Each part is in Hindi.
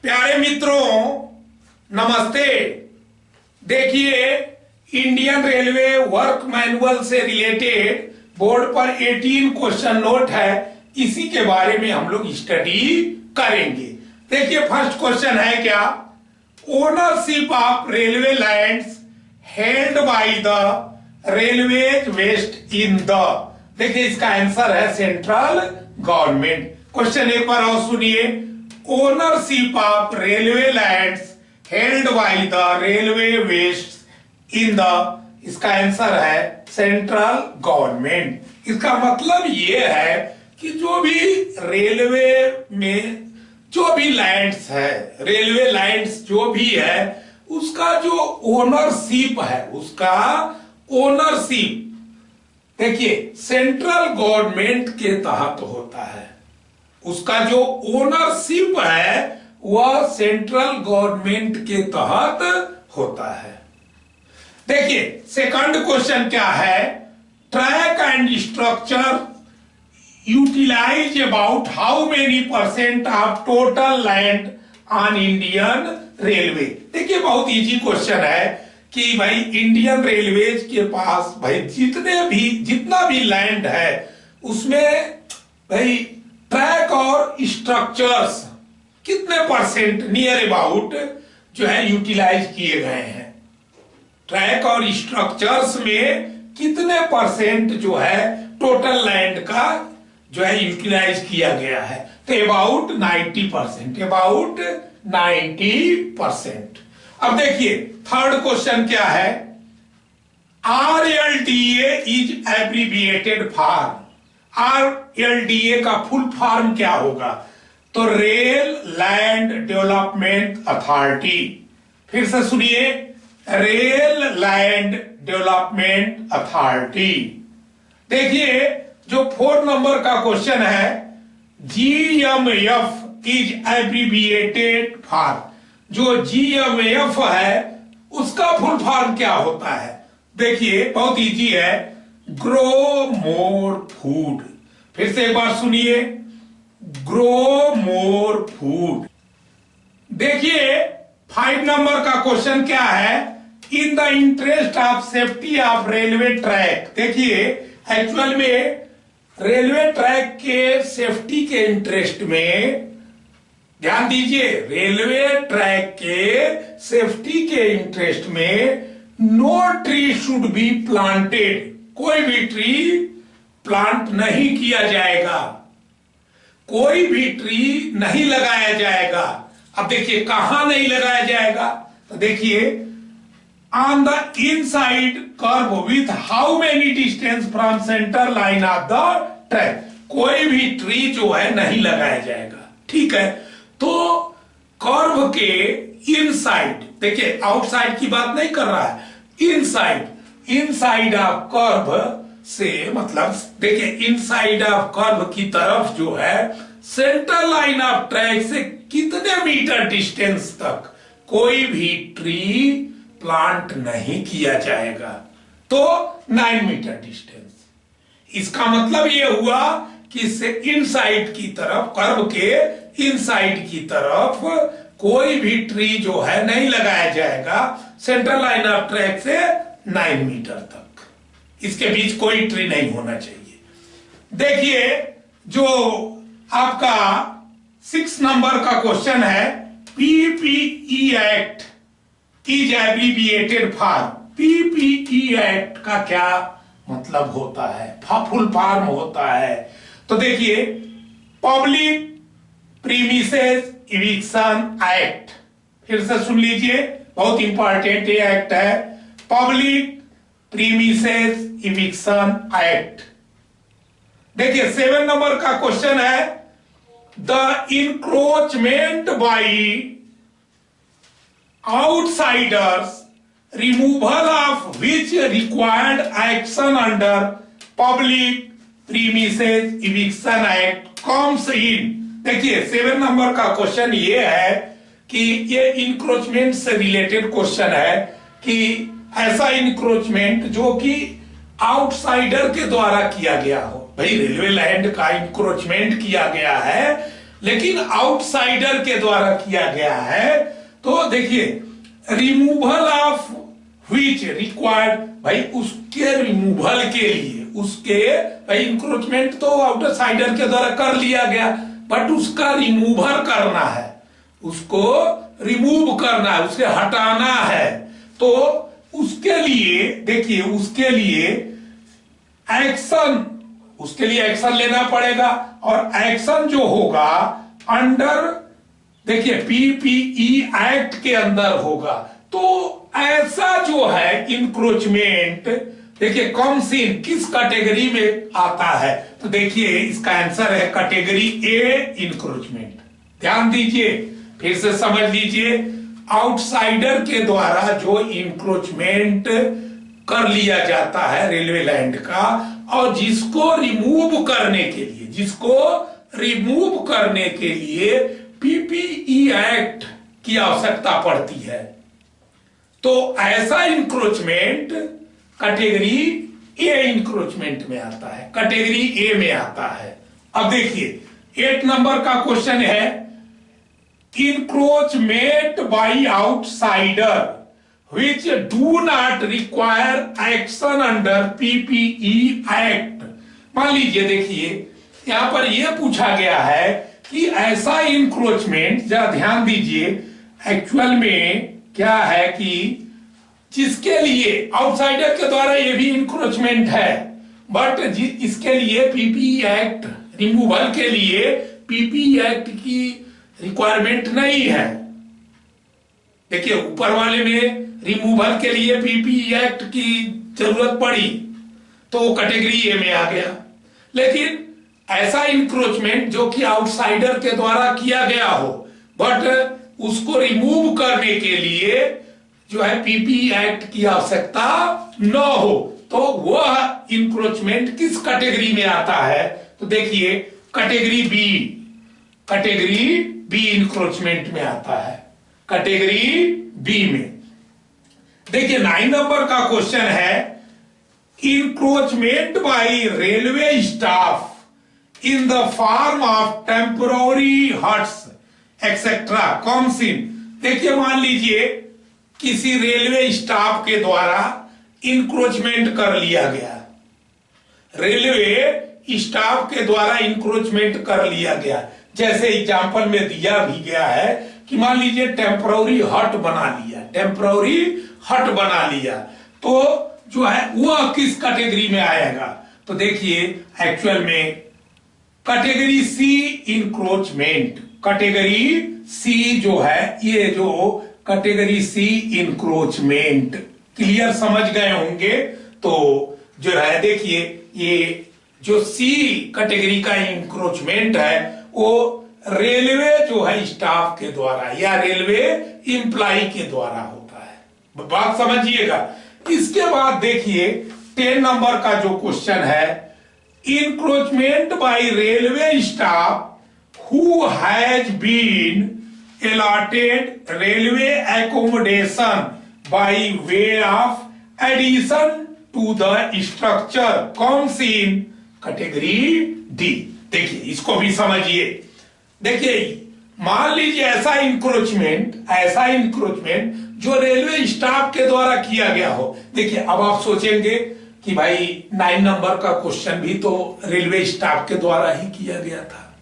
प्यारे मित्रों, नमस्ते। देखिए, इंडियन रेलवे वर्क मैनुअल से रिलेटेड बोर्ड पर 18 क्वेश्चन नोट है, इसी के बारे में हम लोग स्टडी करेंगे। देखिए, फर्स्ट क्वेश्चन है क्या, ownership of railway lands held by the railways vest in the. देखिए, इसका आंसर है सेंट्रल गवर्नमेंट। क्वेश्चन एक बार और सुनिए, ownership of railway lands held by the railway vest in the. इसका आंसर है सेंट्रल गवर्नमेंट। इसका मतलब ये है कि जो भी रेलवे में जो भी लैंड्स है, रेलवे लैंड्स जो भी है, उसका जो ओनरशिप है, उसका ओनरशिप देखिए सेंट्रल गवर्नमेंट के तहत होता है। उसका जो ओनरशिप है वह सेंट्रल गवर्नमेंट के तहत होता है। देखिए, सेकंड क्वेश्चन क्या है, track and structure utilize about how many % of total land on Indian railway. देखिए, बहुत इजी क्वेश्चन है कि भाई इंडियन रेलवेज के पास भाई जितना भी लैंड है उसमें भाई ट्रैक और स्ट्रक्चर्स कितने % नियर अबाउट जो है यूटिलाइज किए गए हैं। ट्रैक और स्ट्रक्चर्स में कितने % जो है टोटल लैंड का जो है यूटिलाइज किया गया है, तो अबाउट 90%, अबाउट 90%। अब देखिए, थर्ड क्वेश्चन क्या है, RLDA is abbreviated for. RLDA का फुल फॉर्म क्या होगा, तो रेल लैंड डेवलपमेंट अथॉरिटी। फिर से सुनिए, रेल लैंड डेवलपमेंट अथॉरिटी। देखिए, जो 4 नंबर का क्वेश्चन है, GMF इज एब्रीविएटेड फॉर। जो GMF है उसका फुल फॉर्म क्या होता है, देखिए बहुत इजी है, ग्रो मोर फूड। फिर से एक बार सुनिए, ग्रो मोर फूड। देखिए, 5 नंबर का क्वेश्चन क्या है, in the interest of safety of railway track. देखिए, एक्चुअल में रेलवे ट्रैक के सेफ्टी के इंटरेस्ट में, ध्यान दीजिए, रेलवे ट्रैक के सेफ्टी के इंटरेस्ट में no tree should be planted. कोई भी ट्री प्लांट नहीं किया जाएगा, कोई भी ट्री नहीं लगाया जाएगा। अब देखिए, कहां नहीं लगाया जाएगा, तो देखिए, on the inside curve with how many distance from centre line of the track. कोई भी ट्री जो है नहीं लगाया जाएगा, ठीक है। तो कर्व के इनसाइड, देखिए आउटसाइड की बात नहीं कर रहा है, इनसाइड ऑफ कर्व से मतलब देखिए इनसाइड ऑफ कर्व की तरफ जो है सेंटर लाइन ऑफ ट्रैक से कितने मीटर डिस्टेंस तक कोई भी ट्री प्लांट नहीं किया जाएगा, तो 9 मीटर डिस्टेंस। इसका मतलब ये हुआ कि इनसाइड की तरफ, कर्व के इनसाइड की तरफ कोई भी ट्री जो है नहीं लगाया जाएगा सेंट्रल लाइन ऑफ ट्रैक से 9 मीटर तक। इसके बीच कोई ट्री नहीं होना चाहिए। देखिए, जो आपका 6 नंबर का क्वेश्चन है, PPE act is abbreviated for. PPE act का क्या मतलब होता है, फुल फॉर्म होता है, तो देखिए, पब्लिक प्रीमिसेस इविक्शन एक्ट। फिर से सुन लीजिए, बहुत इंपॉर्टेंट ये एक्ट है, पब्लिक प्रीमिसेस इविक्शन एक्ट। देखिए, 7 नंबर का क्वेश्चन है, the encroachment by outsiders removal of which required action under public premises eviction act comes in. देखिए, 7 नंबर का क्वेश्चन ये है कि ये इंक्रोचमेंट से रिलेटेड क्वेश्चन है कि ऐसा इंक्रोचमेंट जो कि आउटसाइडर के द्वारा किया गया हो। भाई रेलवे लैंड का इंक्रोचमेंट किया गया है लेकिन आउटसाइडर के द्वारा किया गया है। तो देखिए, रिमूवल ऑफ व्हिच रिक्वायर्ड, भाई उसके रिमूवल के लिए, उसके भाई इंक्रोचमेंट तो आउटसाइडर के द्वारा कर लिया गया, बट उसका रिमूवल करना है, उसको रिमूव करना है, उसे हटाना है। तो उसके लिए देखिए, उसके लिए एक्शन, उसके लिए एक्शन लेना पड़ेगा, और एक्शन जो होगा अंडर, देखिए पीपीई एक्ट के अंदर होगा। तो ऐसा जो है इंक्रोचमेंट, देखिए कम्स इन किस कैटेगरी में आता है, तो देखिए इसका आंसर है कैटेगरी ए इंक्रोचमेंट। ध्यान दीजिए, फिर से समझ लीजिए, आउटसाइडर के द्वारा जो इंक्रोचमेंट कर लिया जाता है रेलवे लैंड का, और जिसको रिमूव करने के लिए, जिसको रिमूव करने के लिए पीपीई एक्ट की आवश्यकता पड़ती है, तो ऐसा इंक्रोचमेंट कैटेगरी ए इंक्रोचमेंट में आता है, कैटेगरी ए में आता है। अब देखिए 8 नंबर का क्वेश्चन है, encroachment by outsider which do not require action under PPE Act। मान लीजिए, देखिए यहां पर यह पूछा गया है कि ऐसा इंक्रोचमेंट, जरा ध्यान दीजिए, एक्चुअल में क्या है कि जिसके लिए आउटसाइडर के द्वारा ये भी इंक्रोचमेंट है, बट इसके लिए पीपीई एक्ट रिमूवल के लिए पीपीई एक्ट की रिक्वायरमेंट नहीं है। देखिए ऊपर वाले में रिमूवल के लिए पीपीई एक्ट की जरूरत पड़ी तो वो कैटेगरी ए में आ गया। लेकिन ऐसा इंक्रोचमेंट जो कि आउटसाइडर के द्वारा किया गया हो, बट उसको रिमूव करने के लिए जो है पीपीई एक्ट की आवश्यकता न हो, तो वह इंक्रोचमेंट किस कैटेगरी में आता है, तो देखिए category B, category B encroachment में आता है, कैटेगरी बी में। देखिए 9 नंबर का क्वेश्चन है, encroachment by railway staff in the form of temporary huts etcetera comes in. देखिए मान लीजिए किसी रेलवे स्टाफ के द्वारा इंक्रोचमेंट कर लिया गया, रेलवे स्टाफ के द्वारा इंक्रोचमेंट कर लिया गया, जैसे एग्जांपल में दिया भी गया है कि मान लीजिए टेम्पररी हट बना लिया, टेम्पररी हट बना लिया, तो जो है वह किस कैटेगरी में आएगा, तो देखिए एक्चुअल में category C encroachment, category C जो है, ये जो कैटेगरी सी इंक्रोचमेंट, क्लियर समझ गए होंगे। तो जो है देखिए ये जो सी कैटेगरी का इंक्रोचमेंट है वो रेलवे जो है स्टाफ के द्वारा या रेलवे इंप्लाई के द्वारा होता है, बात समझिएगा। इसके बाद देखिए 10 नंबर का जो क्वेश्चन है, encroachment by railway staff who has been allotted railway accommodation by way of addition to the structure comes in category D। देखिए इसको भी समझिए। देखिए मान लीजिए ऐसा इंक्रोचमेंट जो रेलवे स्टाफ के द्वारा किया गया हो। देखिए अब आप सोचेंगे कि भाई 9 नंबर का क्वेश्चन भी तो रेलवे स्टाफ के द्वारा ही किया गया था,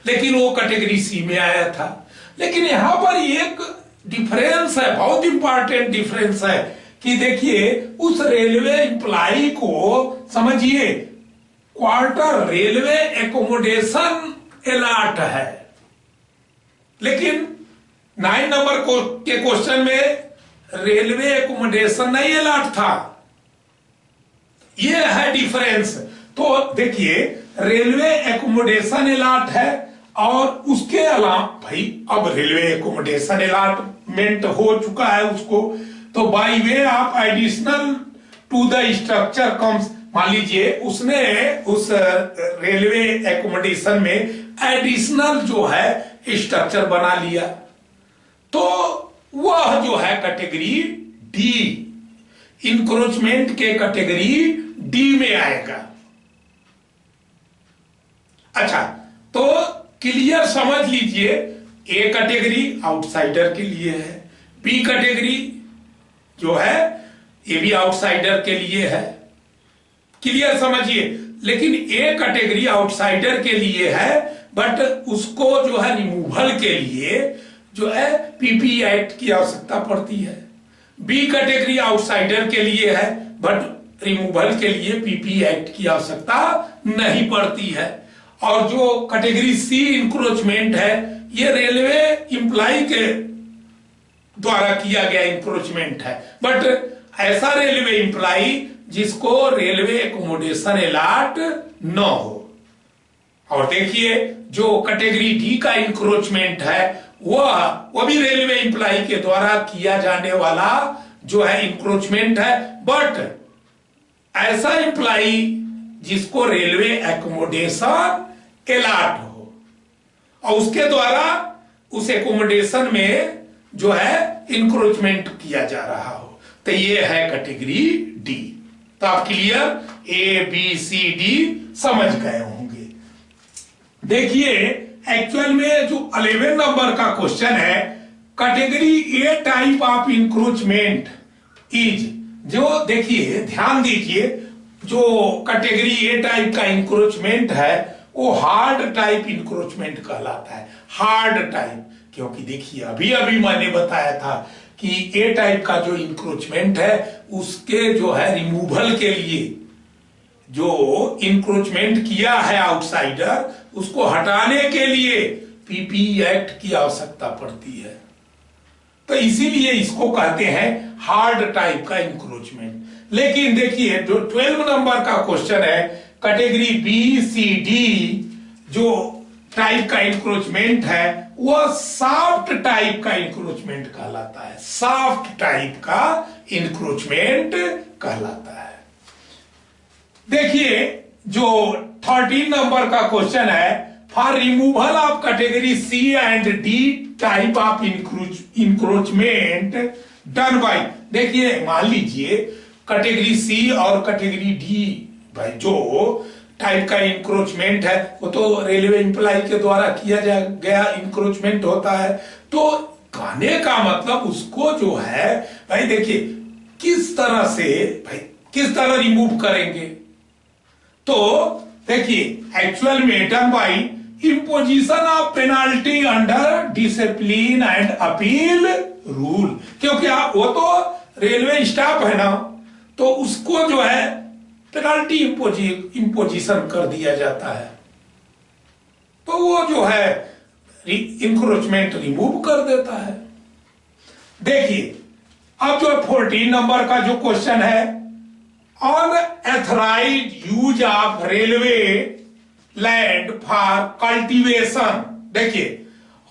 लेकिन वो कैटेगरी सी में आया था। लेकिन यहां पर एक डिफरेंस है, बहुत इंपॉर्टेंट डिफरेंस है कि देखिए उस रेलवे एम्प्लॉय को समझिए क्वार्टर रेलवे एकोमोडेशन अलॉट है, लेकिन 9 नंबर के क्वेश्चन में रेलवे एकोमोडेशन नहीं अलॉट था। यह है डिफरेंस। तो देखिए रेलवे एकोमोडेशन अलॉट है और उसके अलावा भाई अब रेलवे एकोमोडेशन अलॉटमेंट हो चुका है उसको, तो by way of additional to the structure comes. मान लीजिए उसने उस रेलवे एकोमोडेशन में एडिशनल जो है स्ट्रक्चर बना लिया, तो वह जो है कैटेगरी डी, इंक्रोचमेंट के कैटेगरी डी में आएगा। अच्छा, तो क्लियर समझ लीजिए, ए कैटेगरी आउटसाइडर के लिए है, बी कैटेगरी जो है ये भी आउटसाइडर के लिए है, क्लियर समझिए। लेकिन ए कैटेगरी आउटसाइडर के लिए है, बट उसको जो है रिमूवल के लिए जो है पीपी एक्ट की आवश्यकता पड़ती है। बी कैटेगरी आउटसाइडर के लिए है, बट रिमूवल के लिए पीपी एक्ट की आवश्यकता नहीं पड़ती है। और जो कैटेगरी सी इंक्रोचमेंट है, ये रेलवे एम्प्लॉय के द्वारा किया गया इंक्रोचमेंट है, बट ऐसा रेलवे एम्प्लॉय जिसको रेलवे एकोमोडेशन अलाट न हो। और देखिए जो कैटेगरी डी का इंक्रोचमेंट है वह भी रेलवे एम्प्लॉय के द्वारा किया जाने वाला जो है इंक्रोचमेंट है, बट ऐसा एम्प्लॉय जिसको रेलवे एकोमोडेशन अलाट हो और उसके द्वारा उस एकोमोडेशन में जो है इंक्रोचमेंट किया जा रहा हो, तो ये है कैटेगरी डी। तो आप clear A B C D समझ गए होंगे। देखिए एक्चुअल में जो 11 नंबर का क्वेश्चन है, category A type of encroachment is, जो देखिए ध्यान दीजिए, जो कैटेगरी ए टाइप का इंक्रोचमेंट है वो हार्ड टाइप इंक्रोचमेंट कहलाता है। हार्ड टाइप, क्योंकि देखिए अभी अभी मैंने बताया था कि ए टाइप का जो इंक्रोचमेंट है उसके जो है रिमूवल के लिए जो इंक्रोचमेंट किया है आउटसाइडर, उसको हटाने के लिए पीपी एक्ट की आवश्यकता पड़ती है। तो इसीलिए इसको कहते हैं हार्ड टाइप का इंक्रोचमेंट। लेकिन देखिए जो 12 नंबर का क्वेश्चन है, कैटेगरी बी सी डी जो टाइप का इंक्रोचमेंट है वह सॉफ्ट टाइप का इंक्रोचमेंट कहलाता है। सॉफ्ट टाइप का इंक्रोचमेंट कहलाता है। देखिए जो 13 नंबर का क्वेश्चन है, for removal of category C and D type of encroachment done by, देखिए मान लीजिए कैटेगरी सी और कैटेगरी डी, भाई जो टाइप का इंक्रोचमेंट है वो तो रेलवे एम्प्लॉय के द्वारा किया गया इंक्रोचमेंट होता है। तो कहने का मतलब उसको जो है भाई देखिए किस तरह से, भाई किस तरह रिमूव करेंगे, तो देखिए एक्चुअल में done by imposition of penalty under discipline and appeal rule, क्योंकि आप वो तो रेलवे स्टाफ है ना, तो उसको जो है पेनाल्टी इंपोजिशन कर दिया जाता है, तो वो जो है इंक्रोचमेंट रिमूव कर देता है। देखिए अब जो 14 नंबर का जो क्वेश्चन है, unauthorised use of railway land for cultivation, देखिए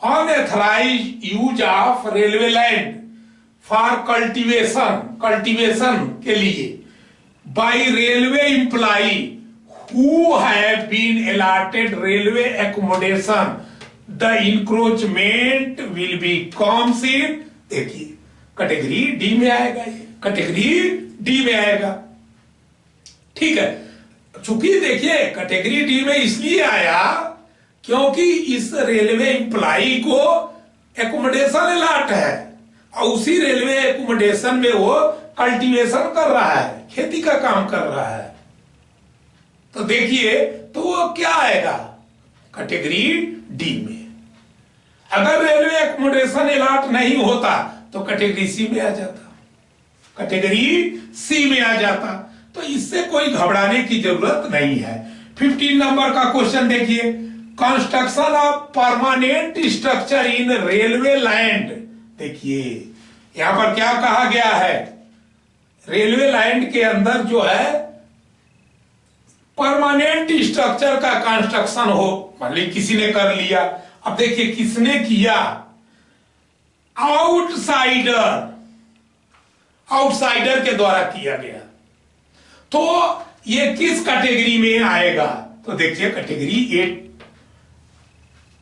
unauthorised use of railway land for cultivation, cultivation के लिए by railway employee who have been allotted railway accommodation, the encroachment will be comes in, देखिए कैटेगरी डी में आएगा, ये कैटेगरी डी में आएगा। ठीक है, चूंकि देखिए कैटेगरी डी में इसलिए आया क्योंकि इस रेलवे एम्प्लॉई को एकोमोडेशन अलॉट है और उसी रेलवे एकोमोडेशन में वो कल्टीवेशन कर रहा है, खेती का काम कर रहा है। तो देखिए तो वो क्या आएगा कैटेगरी डी में। अगर रेलवे एकोमोडेशन अलॉट नहीं होता तो कैटेगरी सी में आ जाता, कैटेगरी सी में आ जाता। तो इससे कोई घबराने की जरूरत नहीं है। 15 नंबर का क्वेश्चन देखिए, construction of permanent structure in railway land, देखिए यहां पर क्या कहा गया है, रेलवे लैंड के अंदर जो है परमानेंट स्ट्रक्चर का कंस्ट्रक्शन हो, मान ली किसी ने कर लिया। अब देखिए किसने किया, आउटसाइडर, आउटसाइडर के द्वारा किया गया। तो ये किस कैटेगरी में आएगा, तो देखिए category A,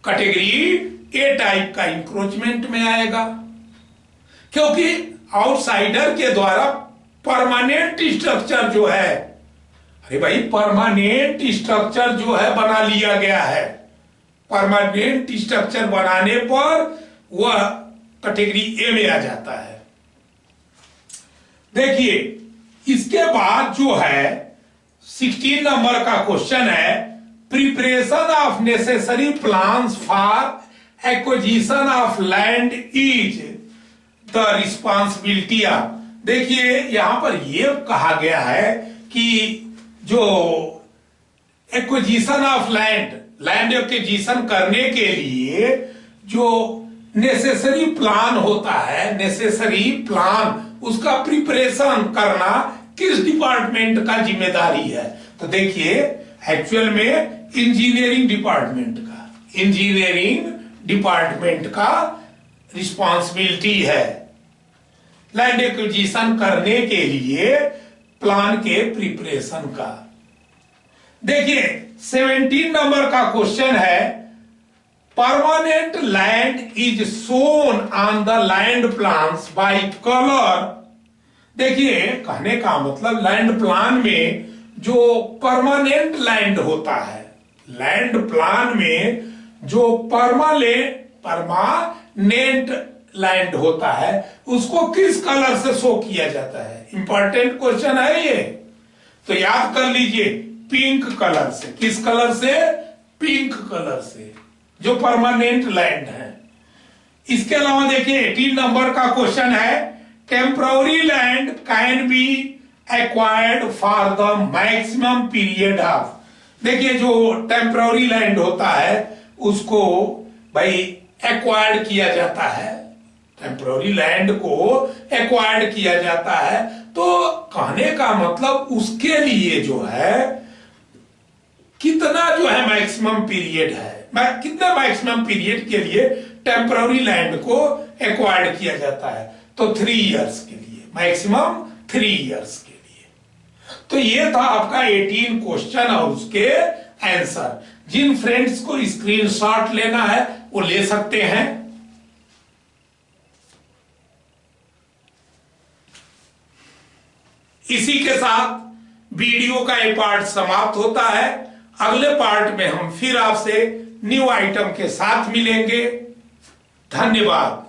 category A type का इंक्रोचमेंट में आएगा, क्योंकि आउटसाइडर के द्वारा परमानेंट स्ट्रक्चर जो है, अरे भाई परमानेंट स्ट्रक्चर जो है बना लिया गया है, परमानेंट स्ट्रक्चर बनाने पर वह कैटेगरी ए में आ जाता है। देखिए इसके बाद जो है 16 नंबर का क्वेश्चन है, preparation of necessary plans for acquisition of land is the responsibility of. देखिए यहां पर यह कहा गया है कि जो एक्विजिशन ऑफ लैंड एक्विजिशन करने के लिए जो नेसेसरी प्लान होता है, नेसेसरी प्लान उसका प्रिपरेशन करना किस डिपार्टमेंट का जिम्मेदारी है? तो देखिए एक्चुअल में इंजीनियरिंग डिपार्टमेंट का रिस्पॉन्सिबिलिटी है लैंड एक्विजिशन करने के लिए प्लान के प्रिपरेशन का। देखिए 17 नंबर का क्वेश्चन है, permanent land is shown on the land plans by colour. देखिए कहने का मतलब लैंड प्लान में जो परमानेंट लैंड होता है, लैंड प्लान में जो परमानेंट लैंड होता है उसको किस कलर से शो किया जाता है? इंपॉर्टेंट क्वेश्चन है ये, तो याद कर लीजिए पिंक कलर से। किस कलर से? पिंक कलर से, जो परमानेंट लैंड है। इसके अलावा देखिए 18 नंबर का क्वेश्चन है, temporary land can be acquired for the maximum period of. देखिए जो टेम्पररी लैंड होता है उसको भाई एक्वायर्ड किया जाता है, टेम्पररी लैंड को एक्वायर्ड किया जाता है। तो कहने का मतलब उसके लिए जो है कितना जो है मैक्सिमम पीरियड है, कितना मैक्सिमम पीरियड के लिए टेम्पररी लैंड को एक्वायर्ड किया जाता है? तो 3 इयर्स के लिए, मैक्सिमम 3 इयर्स के लिए। तो ये था आपका 18 क्वेश्चन और उसके आंसर। जिन फ्रेंड्स को स्क्रीनशॉट लेना है वो ले सकते हैं। इसी के साथ वीडियो का ये पार्ट समाप्त होता है। अगले पार्ट में हम फिर आपसे न्यू आइटम के साथ मिलेंगे। धन्यवाद।